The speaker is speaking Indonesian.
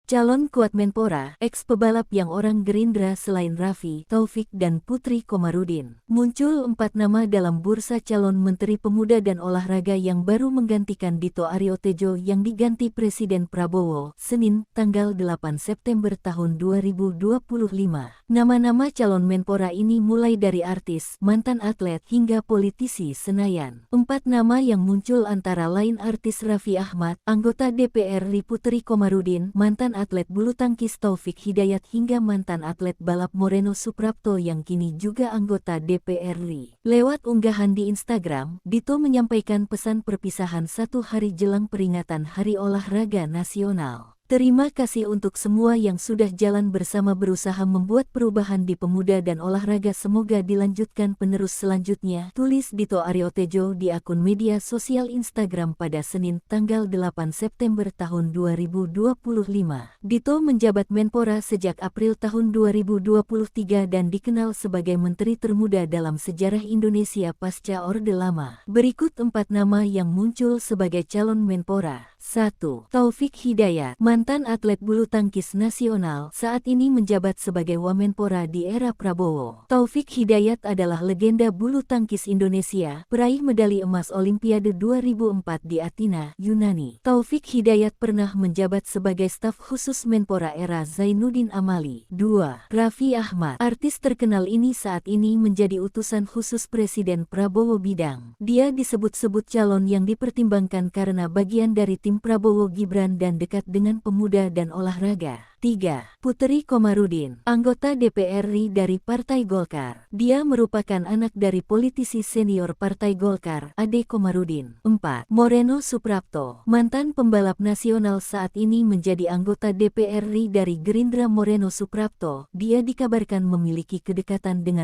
Calon kuat Menpora, ex-pebalap yang orang Gerindra selain Raffi, Taufik dan Putri Komarudin. Muncul 4 nama dalam bursa calon Menteri Pemuda dan Olahraga yang baru menggantikan Dito Aryo Tejo yang diganti Presiden Prabowo, Senin, tanggal 8 September tahun 2025. Nama-nama calon Menpora ini mulai dari artis, mantan atlet, hingga politisi Senayan. 4 nama yang muncul antara lain artis Raffi Ahmad, anggota DPR RI Putri Komarudin, mantan atlet bulu tangkis Taufik Hidayat hingga mantan atlet balap Moreno Suprapto yang kini juga anggota DPR RI. Lewat unggahan di Instagram, Dito menyampaikan pesan perpisahan 1 hari jelang peringatan Hari Olahraga Nasional. Terima kasih untuk semua yang sudah jalan bersama berusaha membuat perubahan di pemuda dan olahraga, semoga dilanjutkan penerus selanjutnya, tulis Dito Aryo Tejo di akun media sosial Instagram pada Senin tanggal 8 September tahun 2025. Dito menjabat Menpora sejak April tahun 2023 dan dikenal sebagai menteri termuda dalam sejarah Indonesia pasca Orde Lama. Berikut 4 nama yang muncul sebagai calon Menpora. 1. Taufik Hidayat, mantan atlet bulu tangkis nasional, saat ini menjabat sebagai Wamenpora di era Prabowo. Taufik Hidayat adalah legenda bulu tangkis Indonesia, peraih medali emas Olimpiade 2004 di Athena, Yunani. Taufik Hidayat pernah menjabat sebagai staf khusus Menpora era Zainuddin Amali. 2. Raffi Ahmad, artis terkenal ini saat ini menjadi utusan khusus Presiden Prabowo bidang. Dia disebut-sebut calon yang dipertimbangkan karena bagian dari tim Prabowo Gibran dan dekat dengan pemuda dan olahraga. 3. Putri Komarudin, anggota DPR RI dari Partai Golkar. Dia merupakan anak dari politisi senior Partai Golkar, Ade Komarudin. 4. Moreno Suprapto, mantan pembalap nasional saat ini menjadi anggota DPR RI dari Gerindra. Moreno Suprapto, dia dikabarkan memiliki kedekatan dengan